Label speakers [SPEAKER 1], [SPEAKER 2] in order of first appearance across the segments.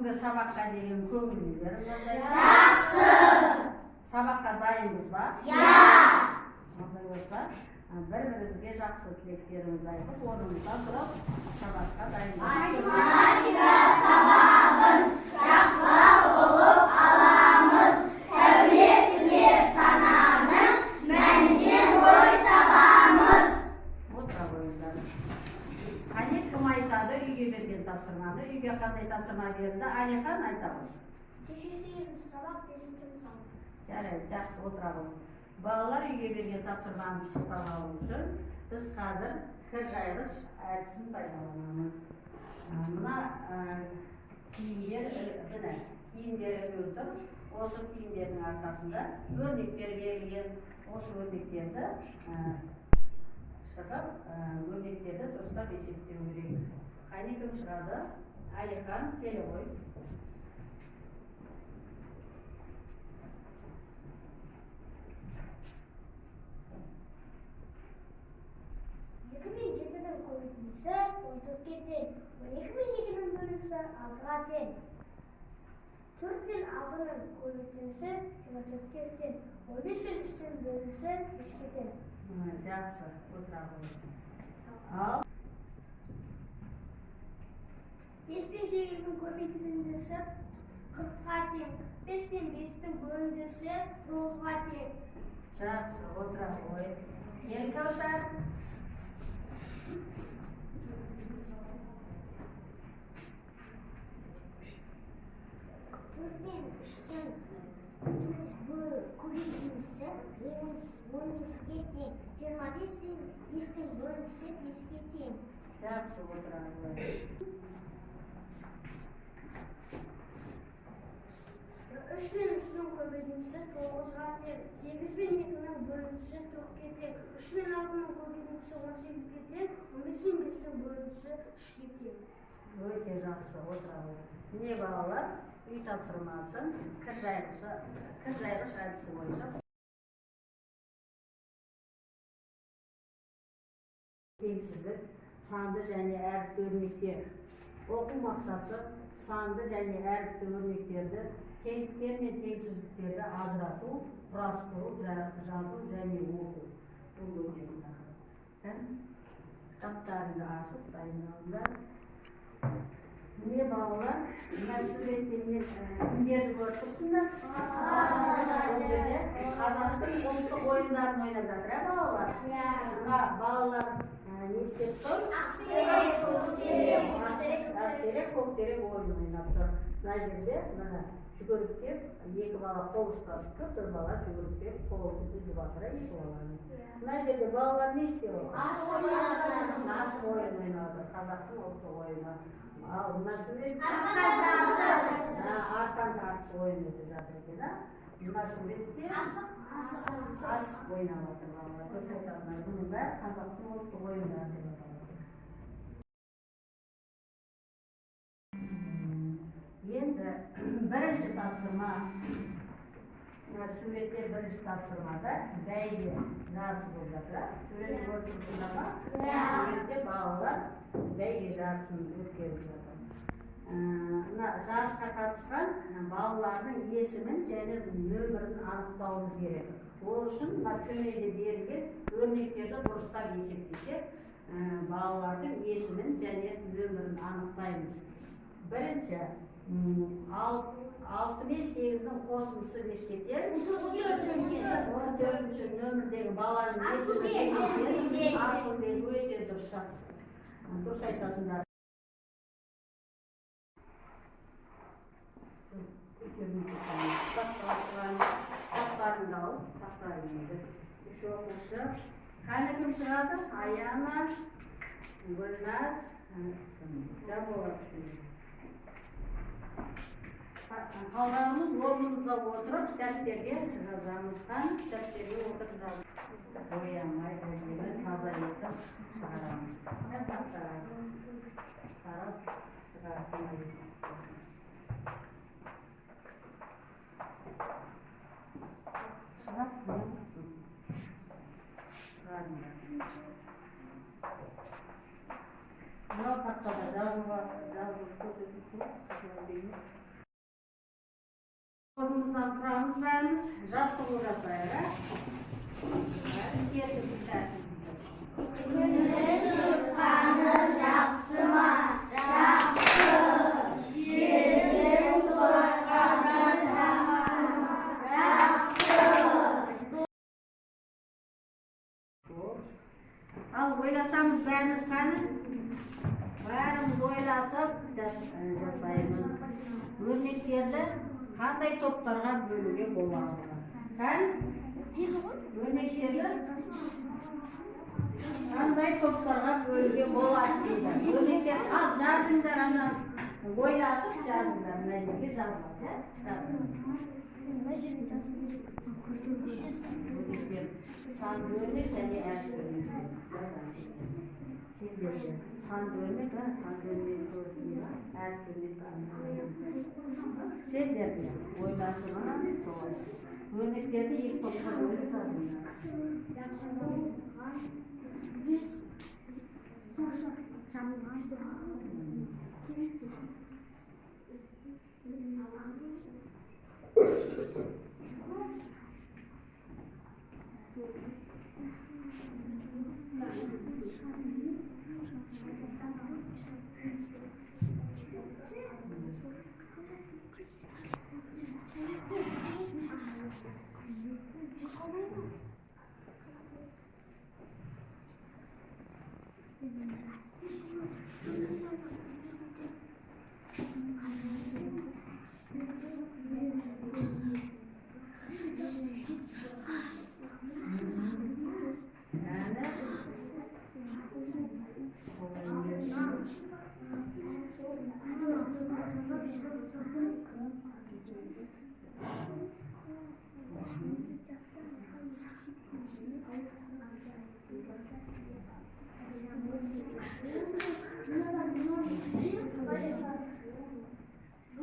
[SPEAKER 1] Бүгінгі сабаққа деген көңіліңіздер қандай? Жақсы. Сабаққа дайынбыз ба? Иә. Ондай болса, бір-бірімізге жақсы тілектерімізді айтып, орнымыздан тұрып, сабаққа дайындаймыз.
[SPEAKER 2] Математика сабағын жақсылап оқып аламыз. Сәулесіне сананың мәнінен ой табамыз.
[SPEAKER 1] Отыра қойыңыздар. Қане кім айтады үйге берген тапсырманы? Үйге қандай тапсырма берді? Әлихан айтады.
[SPEAKER 2] Шешесі сабақ 5-ші сабақ.
[SPEAKER 1] Жарайды, жақсы отыра қойыңыз. Балалар үйге берген тапсырманы сылтап алу үшін біз қазір кіржайғыш әдісін пайдаланамыз. Мына киімдер ілулі тұр. Осы киімдердің арқасында өрнектер берілген. Осы өрнектерді шығып, өрнектерді дұрыстап есептеу керек. Қане кім шығады? Әлихан, келе ғой.
[SPEAKER 2] 2007'nin koruyucusu 14'e ten, 12.007'nin bölücüsü 6'a ten. 4.006'nın koruyucusu 24'e ten, 15.003'nin bölücüsü 3'e ten.
[SPEAKER 1] Жақсы, отыра қойыңыз. Ал
[SPEAKER 2] 5.008'nin koruyucusu 40'a ten, 45.005'nin bölücüsü 9'a ten.
[SPEAKER 1] Жақсы, отыра қойыңыз. Ел Кәусар. Жақсы, отыра қойыңыз.
[SPEAKER 2] 3.003'ün koruyucusu 9'a ten, 8.002'nin bölücüsü 4'e ten, 3.006'nın koruyucusu 18'e ten, 15.005'nin bölücüsü 3'e ten.
[SPEAKER 1] Өте жақсы, отыра қойыңыз. Міне балалар, үй тапсырмасын кіржайғыш әдісі бойынша теңсіздік, санды және әріпті өрнектер. Оқу мақсаты санды және әріпті өрнектерді, теңдіктер мен теңсіздіктерді ажырату, құрастыру, жазу және оқу. Бұл өтетін тақырып. Кітаптарыңды ашып дайындалыңдар. Міне балалар, мына суреттермен кімдерді көріп тұрсыңдар? Бұл жерде қазақтың ұлттық ойындарын ойнап жатыр, балалар? Мына балалар не істеп тұр? Ақтерек, көктерек ойын ойнап тұр. Мына жерде жүгіріп кеп, екі бала қол ұстасып тұр, бір бала жүгіріп кеп, қолын үзіп атыра екі баланы. Мына жерде балалар не істеп отыр? Асық ойын ойнап отыр, қазақтың ұлттық ойыны. Ал мына сурет арқан тартыс ойын өтіп жатыр екен, мына суретте асық ойнап отыр балалар. Бұның бәрі қазақтың ұлттық ойындары деп аталады. Енді бірінші тапсырма, суретте бірінші тапсырмада бәйге жарысы болып жатыр. Суретті көріп тұрсыңдар ма? Суретте балалар бәйге жарысын өткеріп жатыр. Мына жарысқа қатысқан балалардың есімін және нөмірін анықтауымыз керек. Ол үшін мына төменде берілген өрнектерді дұрыстап есептесек, балалардың есімін және нөмірін анықтаймыз. Бірінші, 6 мен 8-дің қосындысы нешке тең? 14-ші нөмірдегі баланың есімі Асылбек. Өте дұрыс айтасыңдар. Тақтарыңды алып, тақтарыңды. Үш оқушы. Қане кім шығады? Аяна, Гүлназ, Жаболат. Қалғанымыз орнымызда отырып, дәптерге жазамыз. Дәптерге отырып жазамыз. Боямай, өзімін таза етіп шығарамыз. Мынау тақтада жазуға көрсетіп Kolumuzdan turamız vermiş, jattığı uğrasayla. Siyeti güzelsin.
[SPEAKER 2] Güneş ırkanı jaksıma, jaksı. Şirin sorkanı jaksıma, jaksı.
[SPEAKER 1] Al oylasamız bärimiz qani? Bärimiz oylasap jasaymiz. Örneklerdi qanday toplarga bölüge boladi? Qani? Örneklerdi qanday toplarga bölüge boladi deydi. Örnekler al жазыңдар ана oylasып жазыңдар мына жерге жазылады. Örnekler sandı örnek және әріп örnek. Sandı örnek var, sandı örnek koyduğunda әріп örnek var. Sevlerdi, oylasılana soğuk. Örneklerde ilk topla bölüp yazınlar.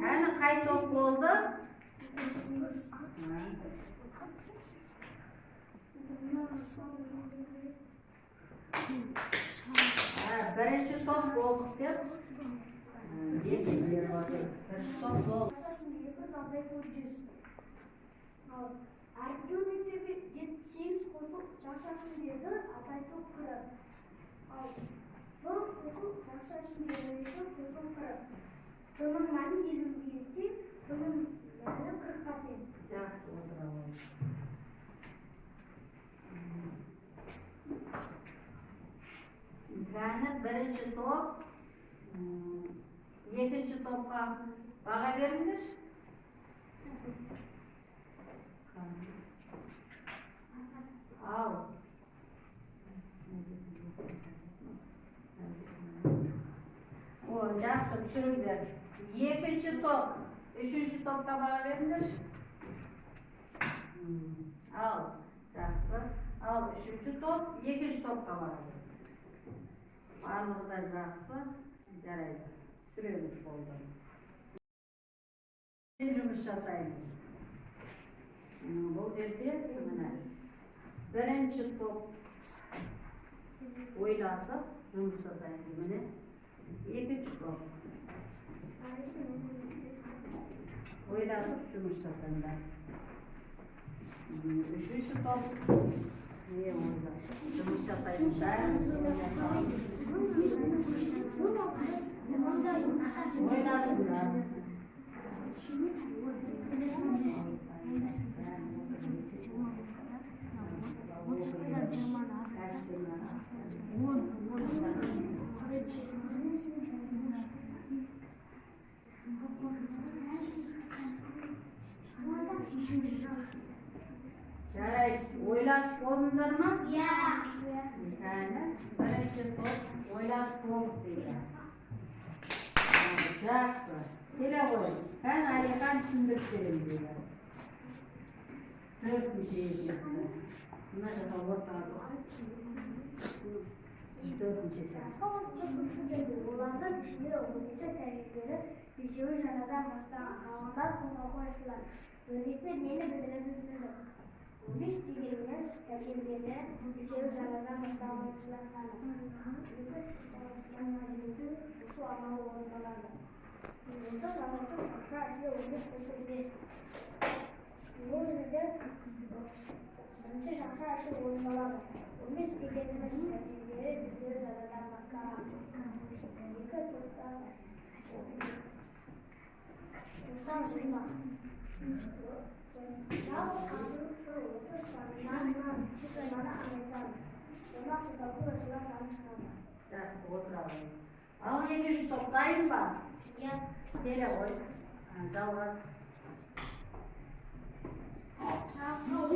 [SPEAKER 1] Yani qay top bo'ldi? Birinchi top bo'ldi deb. Birinchi top bo'ldi.
[SPEAKER 2] Aytgan mektebi 78 qo'rquv Jashashni dedi, Ataytoq qilib. Bu qo'rquv Jashashni dedi, qo'rquv qilib. Bilimlarni 27, bilimlarni 40.
[SPEAKER 1] Yaxshi o'tiraman. Yani birinchi top, ikkinchi topga baho berilir. Al. O yaxshi tushuninglar. Ikkinchi top, uchinchi topga baho berilir. Al. Yaxshi. Al uchinchi top, ikkinchi topga baho berilir. Bарлығыда жақсы жарайды. Сүреміз болды. Жұмыс жасаймыз. Бұл жерде мына бірінші топ ойласып жұмыс жасаймыз. Міне екінші топ ойласып жұмыс жасаңдар. Үшінші топ жұмыс жасаймыздар. Oynasınlar. Жарайды, ойласып болдыңдар ма?
[SPEAKER 2] Иә.
[SPEAKER 1] Бірінші топ ойласып болдық дейді. Жақсы. Келе ғой. Қан Алихан түсіндіріп берем дейді. Төртінші есепті. Мына жаққа ортаға. Төртінші есепті.
[SPEAKER 2] Олардың ішінде өнерсе тәрбиелері бесеуі жаңадан бастаған қалғандар қолға қойылған. Өнерсе нені білдіріп Biz diğerimiz tecrübede bir zarardan başlamışlar sanırım. Su ana olmalarında. Orta sahada karşı 15 bu yüzden önce karşı oyunlar 15 tekerleme stratejileri bizlere zarardan bakar. Dikkat tutsa Sanırım. Ya bu kadın orta sahadan çıkmadan anlatalım. Ondan sonra burasına tanışalım.
[SPEAKER 1] Oturalım. Al yenge şu toplayın bak.
[SPEAKER 2] Ya
[SPEAKER 1] Böyle koy. Davran. Rahat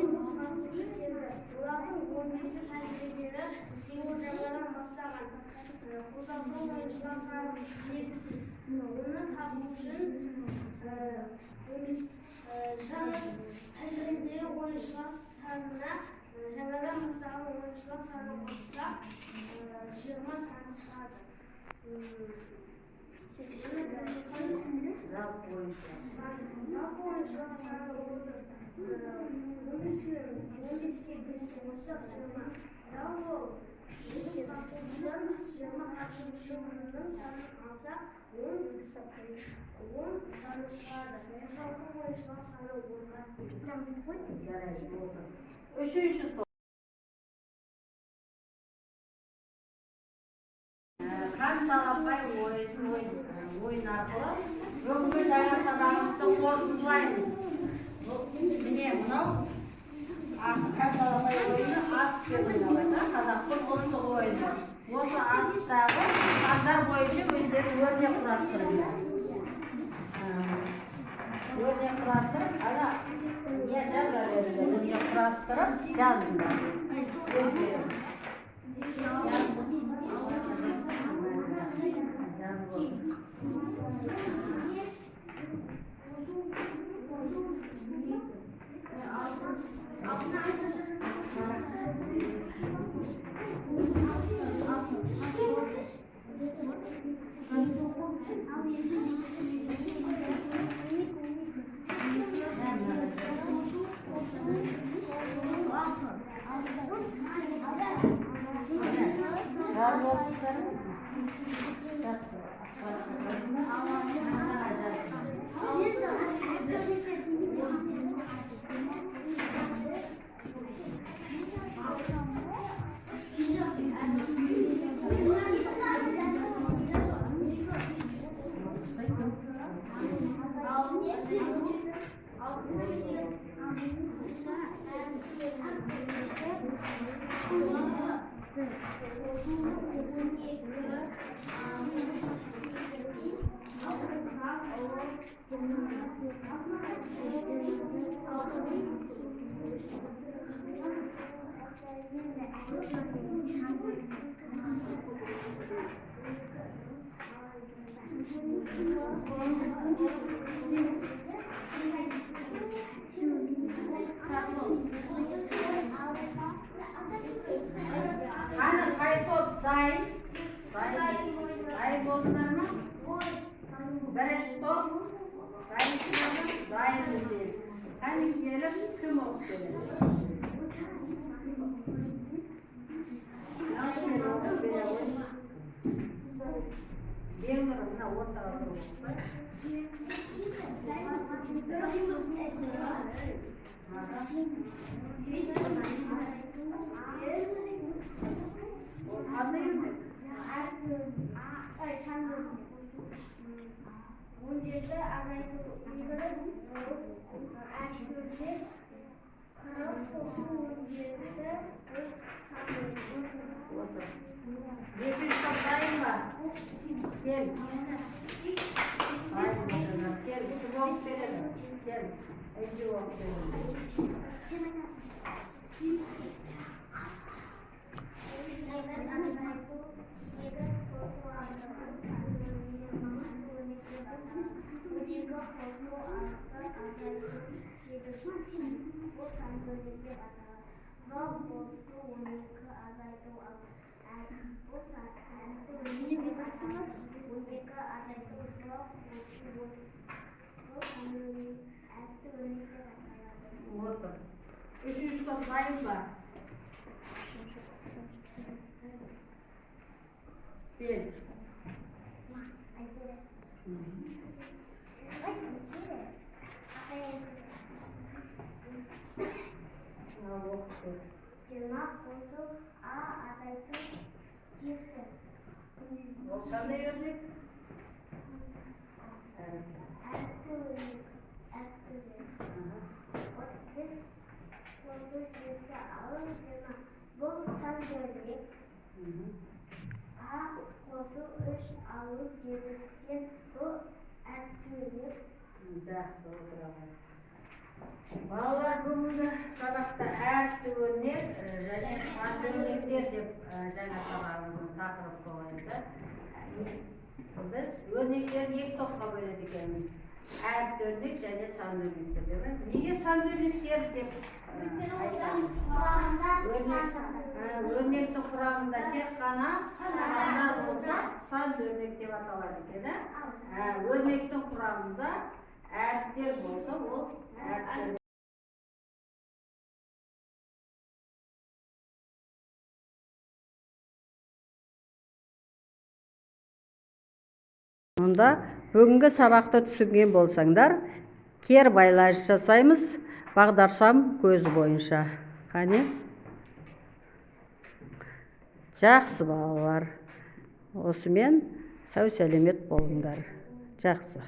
[SPEAKER 1] koymuşlar. Üçüncü top. Kan talapay oyun arqılı öngül ayasadanlıqta qortuzlaymiz. Mine mынау kan talapay oyunu as деп ойналады. Қазақтың ұлттық ойыны. Осы астағы сандар бойынша өздері өрнек құрастырды. Örnek kurastırıp, ana yerler verirler, örnek kurastırıp yazdılar. Hani kayıt dahil oldular mı? Beş top dahil değil. Hani gelip kim olsun? Diğerlerine ortalığı olsun. Anlayın mı? Yeşil toplayın var. Gel. Haydi bakalım. Gel. Bir box verelim. Gel. Ece box verelim. Otur. Üçüncü toplayın var. Bir. Ол қандай өрнек?
[SPEAKER 2] Бұл сандөрнек. А қосу үш алу дедіктен бұл әртүрнек.
[SPEAKER 1] Жақсы, отырамын. Балалар бүгінгі сабақта әртү өрнек және санды өрнектер деп жаңа сабағымыздың тақырып қойды. Біз өрнектерді екі топқа бөледі екенбіз. Әртү өрнек және санды өрнектер деп. Неге санды өрнектер деп айтамыз? Өрнектің құрамында тек қана сандар болса, санды өрнек деп аталады екен. Өрнектің құрамында әріптер болса, ол әріптер. Онда бүгінгі сабақты түсінген болсаңдар, кер байланыс жасаймыз бағдаршам көзі бойынша. Қане? Жақсы балалар. Осымен сау сәлемет болыңдар. Жақсы.